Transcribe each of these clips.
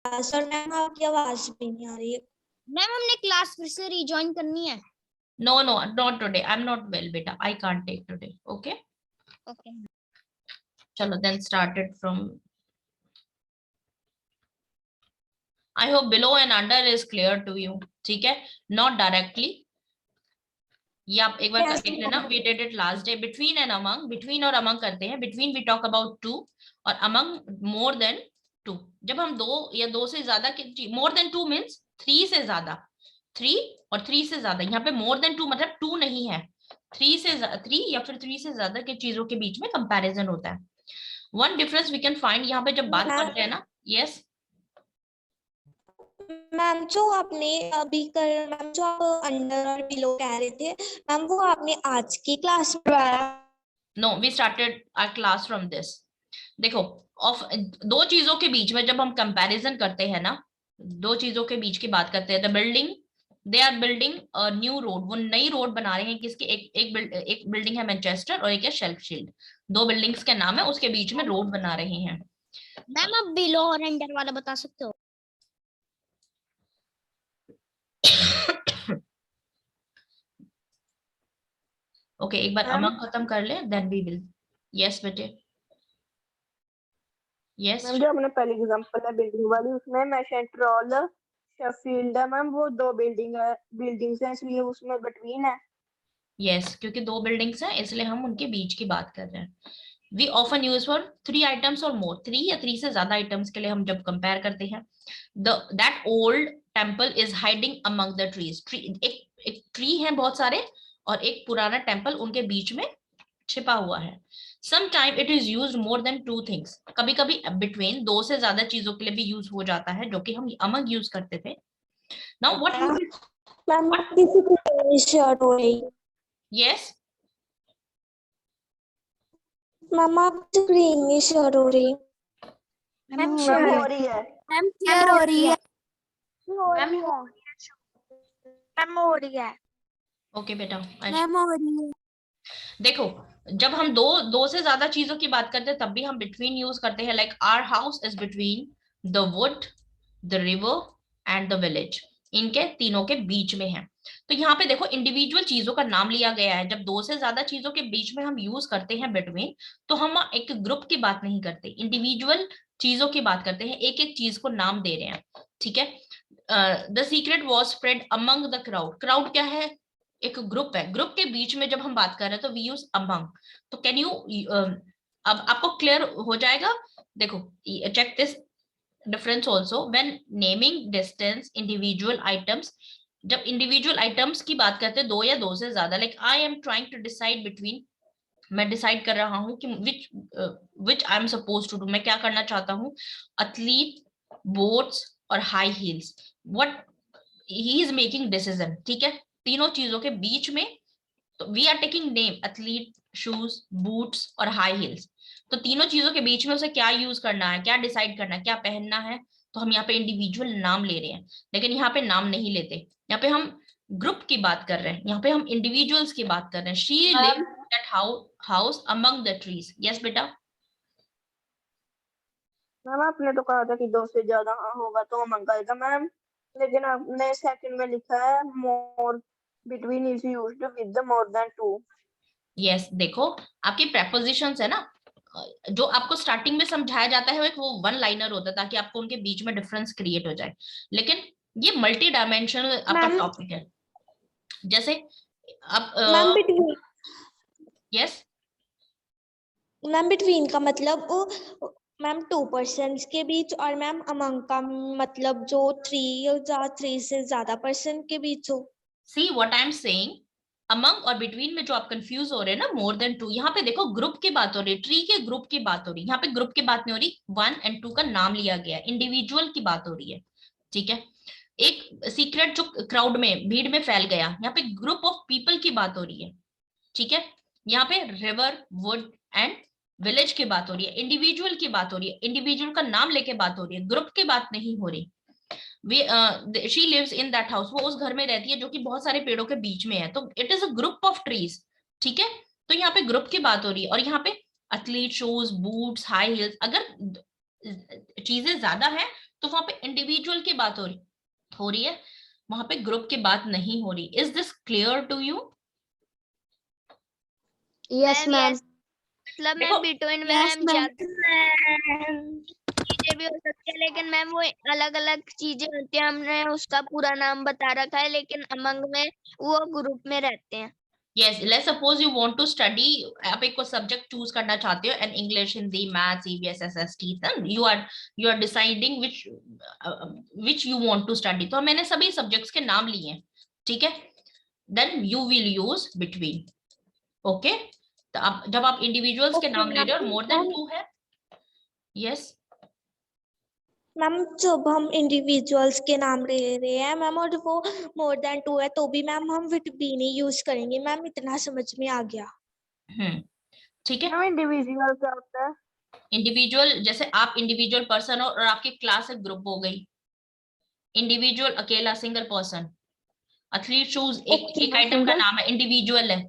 Sir ma'am आपकी आवाज भी नहीं आ रही है। मैम हमने क्लास फिर से रिजॉइन करनी है। No, no, not today. I'm not well, beta. I can't take today. Okay. Okay Chalo, then start it from. I hope below and under is clear to you. ठीक है? Not directly. ये आप एक बार Yes, देख लेना. We did it last day. Between and among. Between और among करते हैं. Between we talk about two और among more than two. जब हम दो या दो से ज्यादा के more than two means three से ज्यादा. थ्री और थ्री से ज्यादा. यहाँ पे more than two मतलब टू नहीं है. थ्री या फिर थ्री से ज्यादा के चीजों के बीच में कंपैरिजन होता है. One difference we can find यहाँ पे जब बात करते हैं ना. यस मैम जो आपने अभी कर मैम जो आप अंडर और बिलो कह रहे थे मैम वो आपने आज की क्लास में पढ़ाया। No we started our class from this. देखो ऑफ दो चीजों के बीच में जब हम कंपैरिजन करते हैं ना, दो चीजों के बीच की बात करते हैं. The building they are building a new road. वो नई रोड बना रहे हैं. किसकी? एक बिल्डिंग है मैनचेस्टर और एक है शेल्फशील्ड. दो बिल्डिंग्स के नाम है, उसके बीच में रोड बना रहे हैं. मैम आप बिलो और अंडर वाला बता सकते हो? ओके एक बार अमंग खत्म कर ले देन वी विल. यस बेटे. यस मैम जो हमने पहली एग्जांपल है बिल्डिंग वाली उसमें मैशेंट्रोल शेफील्ड है मैम, वो दो बिल्डिंग्स हैं इसलिए उसमें बिटवीन है. यस क्योंकि दो बिल्डिंग्स हैं इसलिए हम उनके बीच की बात कर रहे हैं. We often use for three items और मोर. थ्री या थ्री से ज्यादा आइटम्स के लिए हम जब कंपेयर करते हैं. That old temple is hiding among the trees. एक ट्री है बहुत सारे और एक पुराना टेम्पल उनके बीच में छिपा हुआ है. Sometime it is use more than two things. कभी कभी बिटवीन दो से ज्यादा चीजों के लिए भी यूज हो जाता है जो कि हम अमंग यूज करते थे. Now what. मैम किसी की शर्ट हो रही। यस मैम आप स्क्रीन में शर्ट हो रही। मैम हो रही है. मैम क्लियर हो रही है। मैम हो रही है. ओके बेटा. मैम हो रही है। देखो जब हम दो से ज्यादा चीजों की बात करते हैं तब भी हम बिटवीन यूज करते हैं. Like our house is between the wood, the river and the village. इनके तीनों के बीच में है. तो यहाँ पे देखो इंडिविजुअल चीजों का नाम लिया गया है. जब दो से ज्यादा चीजों के बीच में हम यूज करते हैं बिटवीन, तो हम एक ग्रुप की बात नहीं करते, इंडिविजुअल चीजों की बात करते हैं. एक एक चीज को नाम दे रहे हैं. ठीक है. The secret was spread among the crowd. Crowd क्या है? एक ग्रुप है. ग्रुप के बीच में जब हम बात कर रहे हैं तो वी यूज अमंग. तो कैन यू अब आपको क्लियर हो जाएगा. देखो check this difference also when naming distance individual items. जब इंडिविजुअल आइटम्स की बात करते हैं दो या दो से ज्यादा, like I am trying to decide between. मैं डिसाइड कर रहा हूँ कि which I am suppose to do. मैं क्या करना चाहता हूँ? एथलीट, बोट्स और high heels. What he is making decision. ठीक है. तीनों चीजों के बीच में तो we are taking name athlete, shoes, boots और हाई हील्स. तो तीनों चीजों के बीच में उसे क्या यूज करना है, क्या डिसाइड करना है, क्या पहनना है. तो हम यहाँ पे इंडिविजुअल नाम ले रहे हैं. लेकिन यहाँ पे नाम नहीं लेते. यहाँ पे हम ग्रुप की बात कर रहे हैं. यहाँ पे हम इंडिविजुअल्स की बात कर रहे हैं. She live that house among the trees. Yes बेटा. मैम आपने तो कहा था कि दो से ज्यादा होगा तो मंगाएगा मैम, लेकिन आपने सेकंड में लिखा है more between is used with the more than two. Yes देखो आपकी प्रेपोजिशंस है ना, जो आपको स्टार्टिंग में समझाया जाता है वो वन लाइनर होता है ताकि आपको उनके बीच में डिफरेंस क्रिएट हो जाए. लेकिन ये मल्टी डायमेंशनल आपका टॉपिक है. जैसे आप ma'am between. Yes ma'am between का मतलब मैम 2% के बीच और मैम अमंग का मतलब जो थ्री से ज्यादा पर्सन के बीच हो. See what I am saying. Among और बिटवीन में जो आप कंफ्यूज हो रहे हैं ना, मोर देन टू, यहाँ पे देखो ग्रुप की बात हो रही है. ट्री के ग्रुप की बात हो रही है. यहाँ पे ग्रुप की बात नहीं हो रही. 1 और 2 का नाम लिया गया. इंडिविजुअल की बात हो रही है. ठीक है. एक सीक्रेट जो क्राउड में भीड़ में फैल गया, यहाँ पे ग्रुप ऑफ पीपल की बात हो रही है. ठीक है. यहाँ पे रिवर, वुड एंड विलेज की बात हो रही है. इंडिविजुअल की बात हो रही है. इंडिविजुअल का नाम लेके बात हो रही है. ग्रुप की बात नहीं हो रही. She lives in that house. वो उस घर में रहती है जो कि बहुत सारे पेड़ों के बीच में है. तो it is a group of trees. ठीक है. तो यहाँ पे ग्रुप की बात हो रही है. और यहाँ पे athlete, shoes, boots, high heels. अगर चीजें ज्यादा है तो वहां पे इंडिविजुअल की बात हो रही है, वहां पे ग्रुप की बात नहीं हो रही। Is this clear to you? Yes ma'am. मतलब देखो, ma'am between Yes, ma'am ma'am. चीजें भी हो सकती है, लेकिन मैम वो अलग अलग चीजें होती है, हमने उसका पूरा नाम बता रखा है, लेकिन अमंग में वो ग्रुप में रहते हैं। yes, let's suppose you want to study, आप एक को सब्जेक्ट चूज करना चाहते हो, and English, Hindi, maths, EVS, SST, then you are deciding which you want to study। तो मैंने सभी सब्जेक्ट्स के नाम लिए हैं, ठीक है, then you will use between। Okay, तो आप जब आप इंडिविजुअल्स के Okay, नाम ले रहे हो, ma'am. मोर देन Ma'am, 2 है। यस, मैम जब हम इंडिविजुअल्स के नाम ले रहे हैं मैम और वो मोर देन 2 है तो भी मैम हम विथ बी नहीं यूज करेंगे मैम, इतना समझ में आ गया। ठीक है। मैम इंडिविजुअल क्या होता है? इंडिविजुअल जैसे आप इंडिविजुअल पर्सन हो और आपकी क्लास एक ग्रुप हो गई। इंडिविजुअल अकेला, सिंगल पर्सन। एथलीट शूज एक Okay, एक ma'am. आइटम का नाम है, इंडिविजुअल है।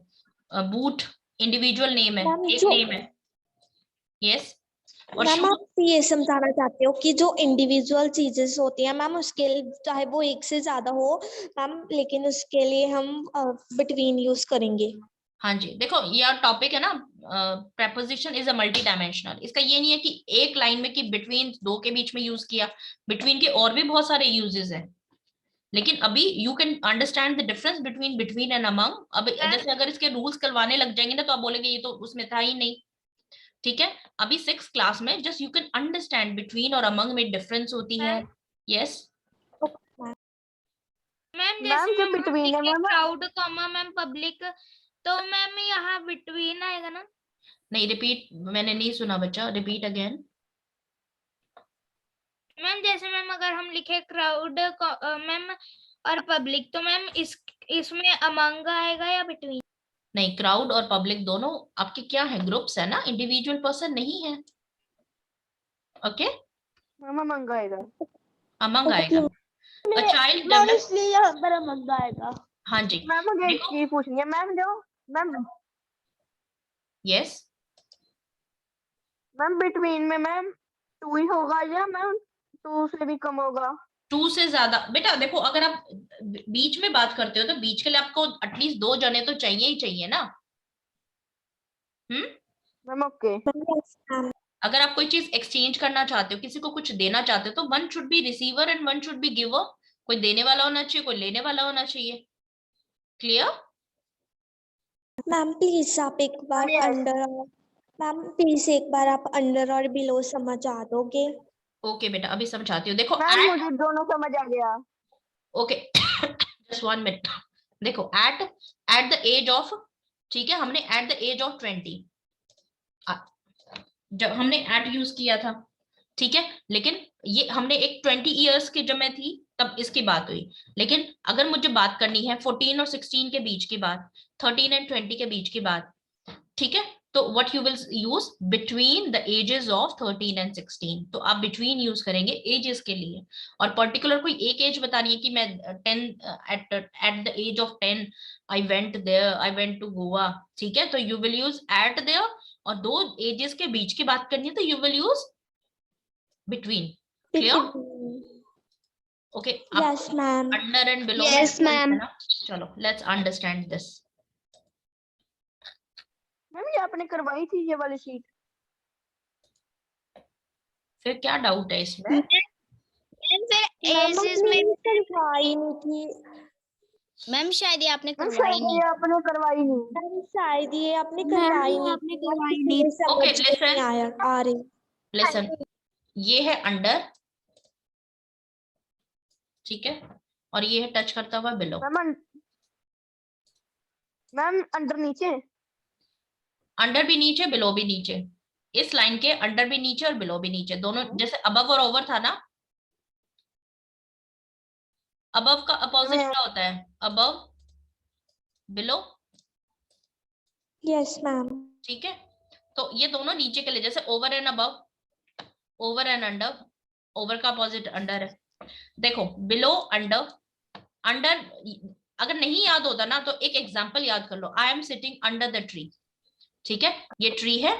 बूट इंडिविजुअल नेम है, मैम एक जो नेम है। यस, और मैम शूज, आप ये समझाना चाहते हो कि जो इंडिविजुअल चीजेस होती हैं मैम उसके लिए चाहे वो एक से ज्यादा हो मैम, लेकिन उसके लिए हम बिटवीन यूज करेंगे। हाँ जी, देखो ये टॉपिक है ना, preposition is a multi dimensional. इसका ये नहीं है कि एक लाइन में कि बिटवीन दो के बीच में यूज किया, बिटवीन के और भी बहुत सारे यूजेस हैं, लेकिन अभी you can understand the difference between and among. अब जैसे अगर इसके रूल्स करवाने लग जाएंगे ना तो आप बोलेंगे ये तो उसमें था ही नहीं, ठीक है। अभी 6th क्लास में just you can understand between और अमंग में डिफरेंस होती है। यस, मैम मैम जैसे जो मैम हम बिटवीन है लिखे ma'am, crowd comma ma'am public, तो मैम यहाँ बिटवीन आएगा ना? नहीं रिपीट, मैंने नहीं सुना बच्चा, रिपीट अगेन। मैम जैसे मैम अगर हम लिखे क्राउड मैम और पब्लिक, तो मैम इसमें अमंग आएगा या बिटवीन? नहीं, क्राउड और पब्लिक दोनों आपके क्या है, ग्रुप्स है ना, इंडिविजुअल पर्सन नहीं है। Okay, ma'am मंगाएगा। अमंग आएगा। अ चाइल्ड मैम डेवलप, इसलिए यहाँ पर अमंग आएगा। हाँ जी, मैम मुझे एक देखो, चीज पूछनी है मैम, जो मैम यस, मैम बिटवीन में मैम 2 ही होगा या मैम 2 से भी कम होगा? 2 से ज्यादा बेटा, देखो अगर आप बीच में बात करते हो तो बीच के लिए आपको एटलीस्ट 2 जने तो चाहिए ही चाहिए ना। Ma'am okay. अगर आप कोई चीज एक्सचेंज करना चाहते हो, किसी को कुछ देना चाहते हो, तो 1 should be receiver and 1 should be giver. कोई देने वाला होना चाहिए, कोई लेने वाला होना चाहिए। क्लियर? मैम प्लीज आप एक बार Yes. अंडर मैम प्लीज एक बार आप अंडर और बिलो समझा दोगे? ओके बेटा, अभी समझाती हूँ। देखो मैम एट, मुझे दोनों समझ आ गया। Okay just 1 minute. देखो एट द एज ऑफ, ठीक है, हमने एट द एज ऑफ 20 जब हमने एट यूज किया था, ठीक है, लेकिन ये हमने एक 20 इयर्स की जब मैं थी तब इसकी बात हुई। लेकिन अगर मुझे बात करनी है 14 और 16 के बीच की बात, 13 एंड 20 के बीच की बात, ठीक है, तो what you will use, between the ages of 13 and 16। तो आप बिटवीन यूज करेंगे एजेस के लिए, और पर्टिकुलर कोई एक एज बतानी है कि मैं 10 at the age of 10 I went there, I went to Goa, ठीक है, तो you will use at there. और 2 एजेस के बीच की बात करनी है तो you will use between. Clear? Okay, आप yes ma'am. Under and below में Yes, difference ma'am. है ना? चलो लेट्स अंडरस्टैंड दिस। मैम ये आपने करवाई थी ये वाली शीट? फिर क्या डाउट है इसमें? मैम फिर मैम एजेस में करवाई नहीं थी मैम शायद ये आपने मैम करवाई शायद नहीं। ये आपने करवाई नहीं। मैम शायद ये आपने करवाई नहीं आपने थी, करवाई इसलिए समझ Okay, में listen. नहीं आया आ रही। लिसन, ये है अंडर, ठीक है, और ये है टच करता हुआ बिलो। मैम अंडर नीचे? अंडर भी नीचे, बिलो भी नीचे। इस लाइन के अंडर भी नीचे और बिलो भी नीचे, दोनों, जैसे अबव और ओवर था ना। अबव का अपोजिट मैम क्या होता है? Above, below, yes ma'am. ठीक है। तो ये दोनों नीचे के लिए, जैसे over and above, over and under, over का अपोजिट अंडर है। देखो बिलो, अंडर, अंडर अगर नहीं याद होता ना तो एक एग्जांपल याद कर लो। I am sitting under the tree, ठीक है, ये ट्री है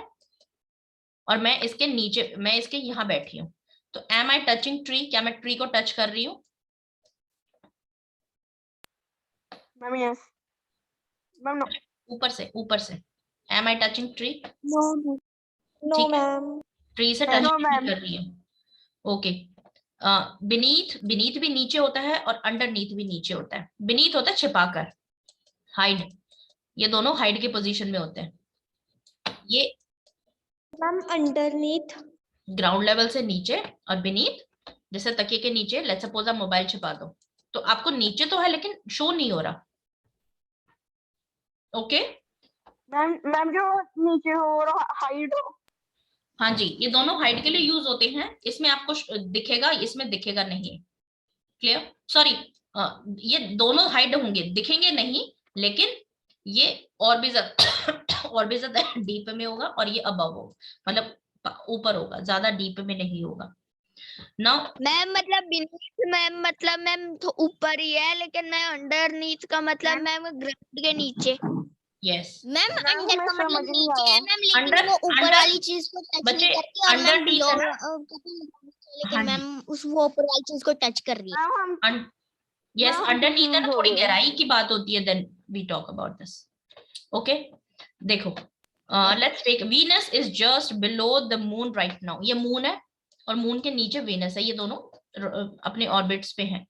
और मैं इसके नीचे, मैं इसके यहाँ बैठी हूँ, तो एम आई टचिंग ट्री, क्या मैं ट्री को टच कर रही हूँ? मैम यस मैम नो ऊपर से एम आई टचिंग ट्री? नो नो ठीक है, मैम। ट्री से टच नो नहीं मैम कर रही हूँ। ओके, बीनीथ भी नीचे होता है और अंडरनीथ भी नीचे होता है। बीनीथ होता है छिपाकर, हाइड, ये दोनों हाइड के पोजीशन में होते हैं। ये मैम अंडरनीथ। ग्राउंड लेवल से नीचे, और बीनीथ जैसे तकिए के नीचे, लेट्स सपोज आप मोबाइल छिपा दो तो आपको नीचे तो है लेकिन शो नहीं हो रहा। ओके मैम जो नीचे हो और हाइड हो। हाँ जी, ये दोनों हाइड के लिए यूज होते हैं। इसमें आपको दिखेगा, इसमें दिखेगा नहीं। क्लियर? सॉरी, ये दोनों हाइड होंगे, दिखेंगे नहीं, लेकिन ये और भी ज्यादा और भी ज्यादा डीप में होगा और ये अबव होगा, मतलब ऊपर होगा, ज्यादा डीप में नहीं होगा। नाउ मैम मतलब बीनीथ मैम मतलब मैम तो ऊपर ही है, लेकिन मैं अंडरनीथ का मतलब मैम ग्राउंड के नीचे। यस, मैम मैम अंडर हमें का समझ मतलब नहीं नीचे आया। है मैम, लेकिन अंडर वो ऊपर अंडर वाली चीज को टच नहीं बच्चे करती, और मैम अंडरनीथ है बिलो ना? लेकिन हाँ मैम उस वो ऊपर वाली चीज को टच कर रही है। मैम हम यस, मैम हम अंडरनीथ है ना, confused हो थोड़ी गए। गहराई की बात होती है, then we talk about this. Okay, देखो, let's take Venus is just below the moon right now. ये मून है और मून के नीचे वीनस है, ये दोनों अपने ऑर्बिट्स पे हैं।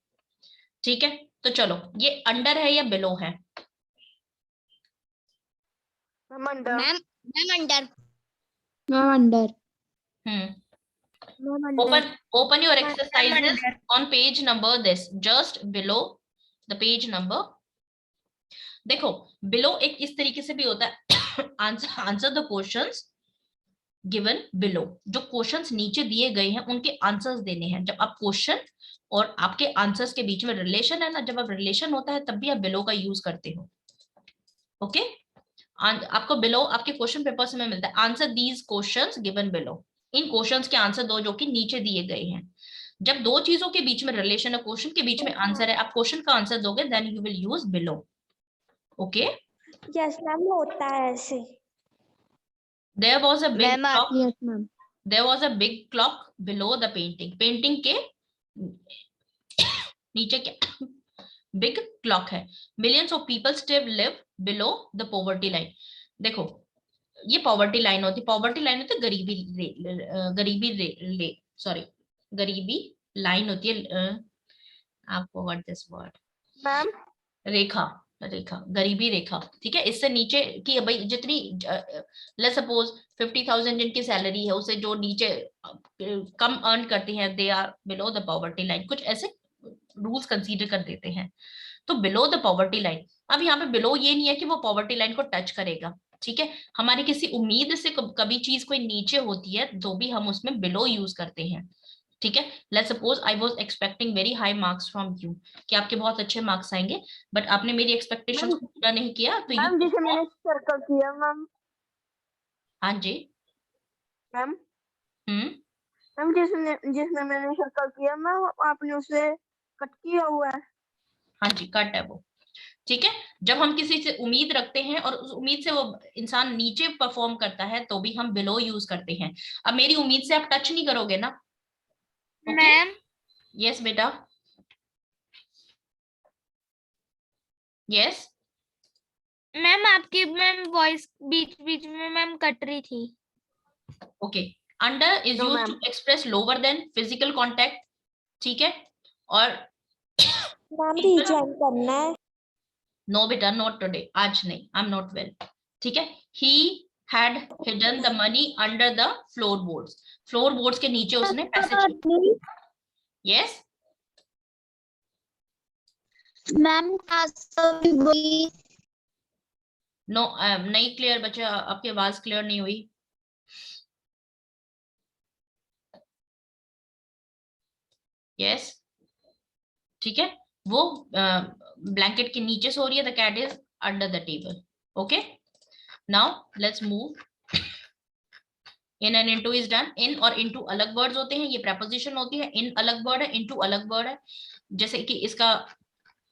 ठीक है, तो चलो, ये अंडर है या बिलो है? Ma'am under ma'am ma'am under. Ma'am under. Ma'am under. open your ma'am exercises under. on page number this, just below the page number। देखो, बिलो एक इस तरीके से भी होता है, answer the questions given below. जो क्वेश्चंस नीचे दिए गए हैं उनके आंसर्स देने हैं। जब आप क्वेश्चन और आपके आंसर्स के बीच में रिलेशन है ना, जब आप रिलेशन होता है तब भी आप बिलो का यूज करते हो। ओके, आपको बिलो आपके क्वेश्चन पेपर्स में मिलता है, answer these questions given below. In questions के आंसर दो जो कि नीचे दिए गए हैं। जब दो चीजों के बीच में रिलेशन है, क्वेश्चन के बीच में आंसर है, आप क्वेश्चन का आंसर दोगे, then you will use below. Okay, yes ma'am, होता है ऐसे। There was a big ma'am clock, yes ma'am. There was a big clock below the painting. Painting के नीचे क्या बिग क्लॉक है। Millions of people still live below the poverty line. देखो, ये poverty line होती, पॉवर्टी लाइन होती है गरीबी सॉरी, गरीबी लाइन होती है। आपको व्हाट दिस वर्ड, मैम रेखा, रेखा, गरीबी रेखा। ठीक है, इससे नीचे की भाई जितनी, लेट्स सपोज 50,000 जिनकी सैलरी है, उसे जो नीचे कम अर्न करती हैं, they are below the poverty line. कुछ ऐसे रूल्स कंसीडर कर देते हैं, तो बिलो द पॉवर्टी लाइन। अब यहाँ पे बिलो ये नहीं है कि वो पॉवर्टी लाइन को टच करेगा। ठीक है, हमारी किसी उम्मीद से कभी चीज कोई नीचे होती है तो भी हम उसमें बिलो यूज करते हैं। ठीक है, let's suppose I was expecting very high marks from you, कि आपके बहुत अच्छे मार्क्स आएंगे, बट आपने मेरी एक्सपेक्टेशंस को पूरा नहीं किया, तो यू, मैम जिसे मैंने सर्कल किया मैम। हाँ जी, मैम हम्म, मैम जिसने मैंने सर्कल किया मैम, आपने उसे कट किया हुआ है। हाँ जी, कट है वो। ठीक है, जब हम किसी से उम्मीद रखते हैं और उस उम्मीद से वो इंसान नीचे परफॉर्म करता है तो भी हम बिलो यूज करते हैं। अब मेरी उम्मीद से आप टच नहीं करोगे ना? ओके, मैम यस बेटा, यस, मैम आपकी मैम वॉइस बीच बीच में मैम कट रही थी। Okay. Under is No, used to ma'am. Express lower than physical contact. ठीक है, और मैम रीजॉइन करना है। नो बेटा, नॉट टुडे, आज नहीं, आई एम नॉट वेल। ठीक है, he had hidden the money under the floor boards. Floor boards के नीचे उसने पैसे छुपे। यस, मैम नो, नहीं क्लियर बच्चा, आपकी आवाज क्लियर नहीं हुई। यस, ठीक है, वो ब्लैंकेट के नीचे सो रही है, the cat is under the table. Okay, now let's move. In and into is done. In और इनटू अलग वर्ड्स होते हैं, ये प्रेपोजिशन होती है। इन अलग वर्ड है, इनटू अलग वर्ड है। जैसे कि इसका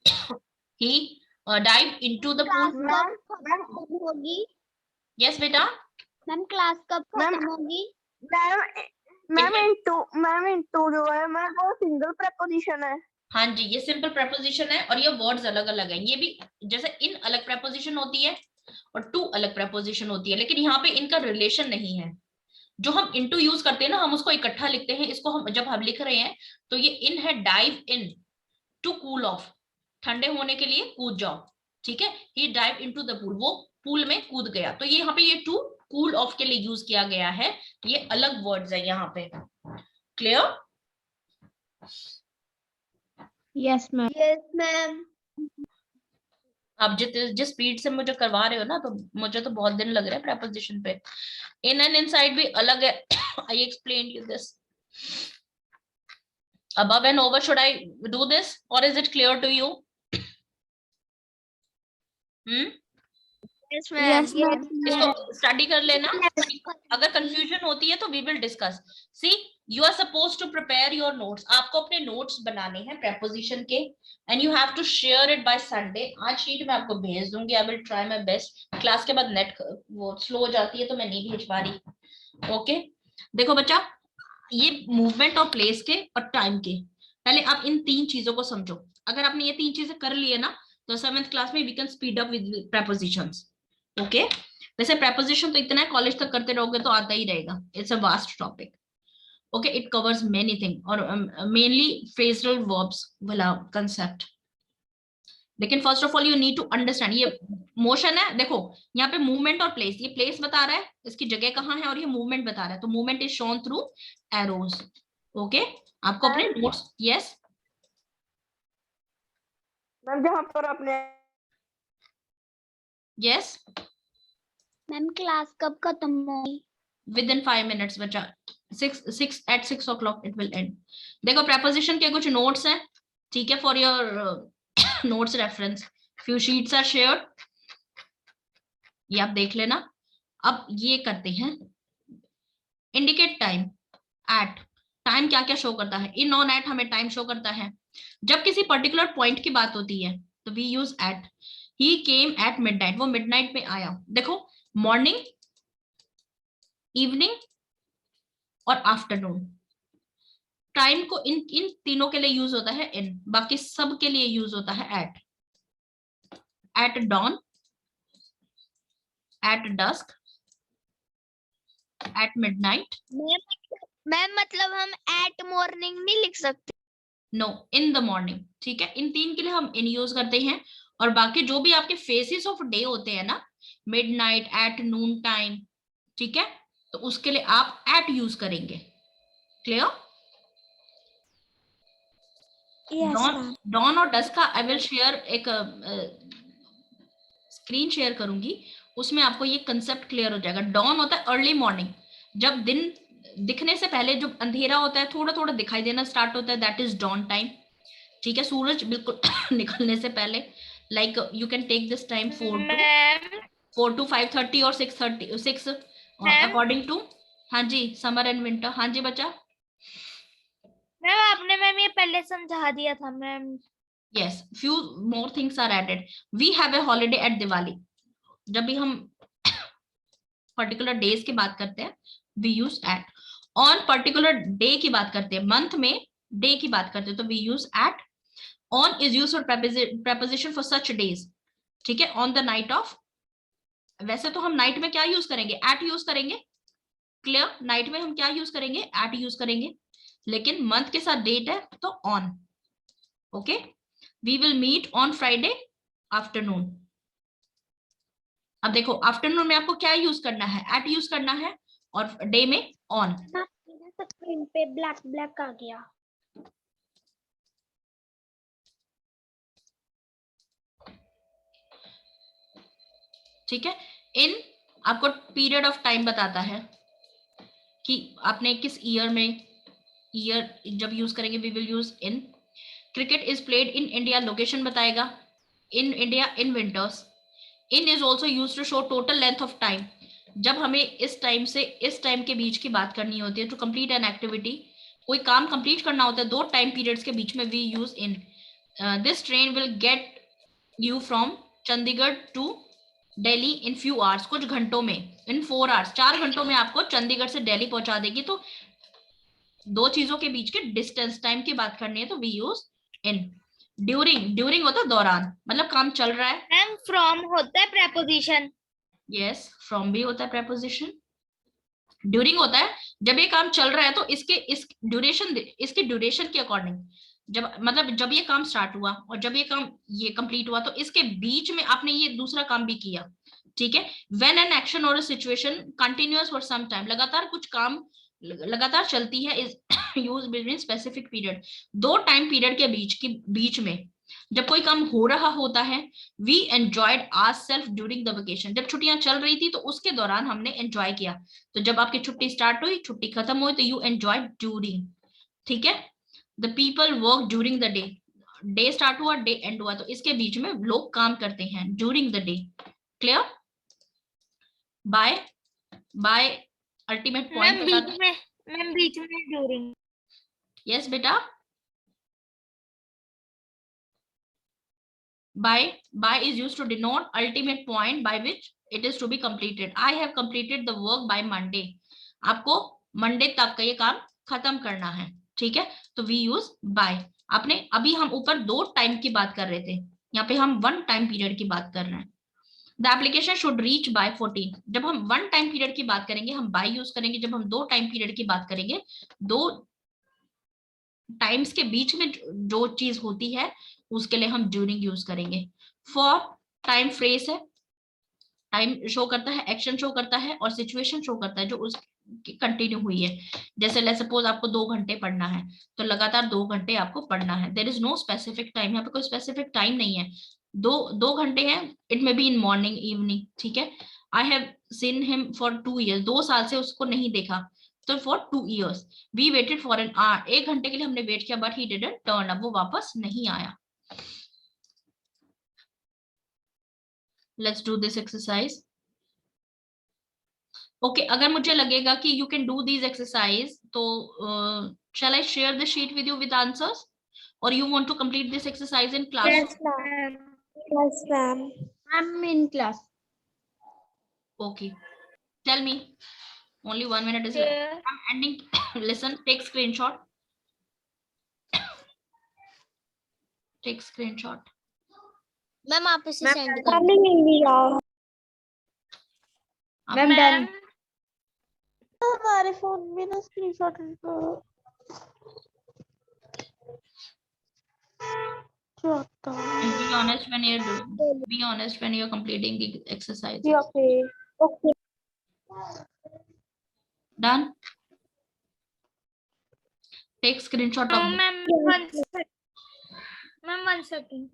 ही dive into the pool. Ma'am ma'am होगी। यस बेटा, मैम क्लास कब मैम खत्म होगी? मैम मैम इनटू जो है मैम वो सिंगल प्रेपोजिशन है। हाँ जी, ये सिंपल प्रेपोजिशन है और ये वर्ड्स अलग अलग है। ये भी जैसे इन अलग प्रेपोजिशन होती है और टू अलग प्रेपोजिशन होती है, लेकिन यहाँ पे इनका रिलेशन नहीं है। जो हम इनटू यूज करते हैं ना, हम उसको इकट्ठा लिखते हैं। इसको हम जब हम लिख रहे हैं तो ये इन है, dive in to cool off, ठंडे होने के लिए कूद जाओ, ठीक है। He dive into the pool, वो पूल में कूद गया। तो ये यहाँ पे ये टू कूल ऑफ के लिए यूज किया गया है। ये अलग वर्ड्स है यहाँ पे। Clear? Yes, ma'am. Yes ma'am. आप जिस स्पीड से मुझे करवा रहे हो ना, तो मुझे तो बहुत दिन लग रहे हैं प्रेपोजिशन पे। इन एंड इनसाइड भी अलग है। I explain you this. Above and over, should I do this or is it clear to you? Yes ma'am. Yes, ma'am. इसको स्टडी कर लेना। अगर कंफ्यूजन होती है तो we will discuss. See, you are suppose to prepare your notes. आपको अपने notes बनाने हैं प्रेपोजिशन के, and you have to share it by Sunday. आज शीट मैं आपको भेज दूंगी। I will try my best. Class के बाद नेट वो स्लो हो जाती है तो मैं नहीं भेज पा रही। ओके, देखो बच्चा, ये मूवमेंट और प्लेस के और टाइम के, पहले आप इन तीन चीजों को समझो। अगर आपने ये तीन चीजें कर लिए ना, तो 7th क्लास में we can speed up with prepositions. Okay, वैसे प्रेपोजिशन तो इतना है, कॉलेज तक करते रहोगे तो आता ही रहेगा। It's a vast topic. Okay, it covers many thing और मेनली फ्रेजल वर्ब्स वाला कंसेप्ट। लेकिन first of all you need to understand. ये मोशन है, देखो यहाँ पे मूवमेंट और प्लेस। ये प्लेस बता रहा है इसकी जगह कहाँ है, और ये मूवमेंट बता रहा है। तो movement is shown through arrows. Okay, आपको अपने नोट्स। यस मैम जहाँ पर आपने यस, मैम क्लास कब खत्म होगी? विद इन 5 minutes बच्चा। 6 o'clock it will end। देखो प्रेपोजिशन के कुछ नोट्स हैं, ठीक है, for your notes reference. Few sheets are shared, ये आप देख लेना। अब ये करते हैं, इंडिकेट टाइम एट। टाइम क्या क्या शो करता है? इन, ऑन, एट हमें टाइम शो करता है। जब किसी पर्टिकुलर पॉइंट की बात होती है तो we use at. He came at midnight, वो मिडनाइट में आया। देखो मॉर्निंग, इवनिंग और आफ्टरनून। टाइम को इन तीनों के लिए यूज होता है इन, बाकी सब के लिए यूज होता है at. At dawn, at dusk, at midnight. Ma'am मतलब हम एट मॉर्निंग नहीं लिख सकते? नो, इन द मॉर्निंग, ठीक है। इन तीन के लिए हम इन यूज करते हैं। और बाकी जो भी आपके फेसेस ऑफ डे होते हैं ना, मिडनाइट, एट नून टाइम, ठीक है, तो उसके लिए आप एट यूज करेंगे। क्लियर? डॉन और डस्क का आई विल शेयर, एक स्क्रीन शेयर करूंगी, उसमें आपको ये कंसेप्ट क्लियर हो जाएगा। डॉन होता है अर्ली मॉर्निंग, जब दिन दिखने से पहले जो अंधेरा होता है, थोड़ा थोड़ा दिखाई देना स्टार्ट होता है, दैट इज डॉन टाइम, ठीक है। सूरज बिल्कुल निकलने से पहले, like you can take this time 4 to 5:30 और 6 अकॉर्डिंग टू। हाँ जी, समर एंड विंटर। हाँ जी बच्चा। मैम आपने मैम ये पहले समझा दिया था ma'am. Yes, few more things are added. We have a holiday at Diwali. जब भी हम particular days की बात करते हैं, we use at. On particular day की बात करते हैं, month में day की बात करते हैं, तो we use at. On is used for preposition for such days, ठीक है। On the night of, वैसे तो हम नाइट में क्या यूज करेंगे? at यूज करेंगे। क्लियर? नाइट में हम क्या यूज करेंगे? at यूज करेंगे। लेकिन मंथ के साथ डेट है तो on. Okay, we will meet on Friday afternoon. अब देखो आफ्टरनून में आपको क्या यूज करना है? एट यूज करना है, और डे में ऑन। स्क्रीन पे ब्लैक ब्लैक आ गया। ठीक है। इन आपको पीरियड ऑफ टाइम बताता है कि आपने किस ईयर में, ईयर जब यूज करेंगे we will use in. Cricket is played in India, location बताएगा, in India in winters. In is also use to show total length of time, जब हमें इस टाइम से इस टाइम के बीच की बात करनी होती है। टू कंप्लीट एन एक्टिविटी, कोई काम कंप्लीट करना होता है, दो टाइम पीरियड्स के बीच में, we use in. This train will get you from Chandigarh to Delhi in few hours, कुछ घंटों में, इन 4 hours, 4 घंटों में आपको चंडीगढ़ से दिल्ली पहुंचा देगी। तो दो चीजों के बीच के डिस्टेंस टाइम की बात करनी है तो वी यूज इन। ड्यूरिंग होता है दौरान, मतलब काम चल रहा है। मैम फ्रॉम होता है preposition। यस, फ्रॉम भी होता है preposition। ड्यूरिंग होता है जब ये काम चल रहा है तो इस ड्यूरेशन के अकॉर्डिंग, जब मतलब जब ये काम स्टार्ट हुआ और जब ये कंप्लीट हुआ तो इसके बीच में आपने ये दूसरा काम भी किया, ठीक है। व्हेन एन एक्शन और situation continuous for some time, लगातार कुछ काम लगातार चलती है, is use between specific period, दो टाइम पीरियड के बीच में जब कोई काम हो रहा होता है। We enjoyed our self during the vacation, जब छुट्टियां चल रही थी तो उसके दौरान हमने एंजॉय किया। तो जब आपकी छुट्टी स्टार्ट हुई, छुट्टी खत्म हुई, तो यू एंजॉय ड्यूरिंग, ठीक है। The people work during the day, day start हुआ डे एंड हुआ तो इसके बीच में लोग काम करते हैं during the day. Clear? By ultimate point ma'am बीच में ड्यूरिंग। यस बेटा, by is used to denote ultimate point by which it is to be completed. I have completed the work by Monday, आपको Monday तक का ये काम खत्म करना है, ठीक है। तो वी यूज by। आपने अभी हम ऊपर दो टाइम की बात कर रहे थे, यहाँ पे हम वन टाइम पीरियड की बात कर रहे हैं। The application should reach by 14, जब हम वन टाइम पीरियड की बात करेंगे हम बाय यूज करेंगे, जब हम दो टाइम पीरियड की बात करेंगे, दो टाइम्स के बीच में जो चीज होती है उसके लिए हम ड्यूरिंग यूज करेंगे। फॉर टाइम फ्रेज है, टाइम शो करता है, एक्शन शो करता है और सिचुएशन शो करता है जो उस कंटिन्यू हुई है। जैसे लेट्स सपोज आपको 2 घंटे पढ़ना है तो लगातार 2 घंटे आपको पढ़ना है। There is no specific time, यहाँ पे कोई स्पेसिफिक टाइम नहीं है। दो घंटे हैं, it may be in morning evening, ठीक है। I have seen him for 2 years, 2 साल से उसको नहीं देखा, तो for 2 years we waited for an hour, 1 घंटे के लिए हमने वेट किया but he didn't turn up, वो वापस नहीं आया। Let's do this exercise. Okay, अगर मुझे लगेगा कि you can do this exercise तो shall I share the sheet with you with answers or you want to complete this exercise in class? Yes, ma'am. Yes, ma'am. I'm in class. Okay, tell me, only 1 minute is left. I'm ending. Listen, take screenshot, take screenshot. Ma'am आप इसे send कर Coming in the Ma'am, done. हमारे phone में ना screenshot And be honest when you're doing, be honest when you're completing the exercise. Okay. Okay. Done? Take screenshot of ma'am 1 second.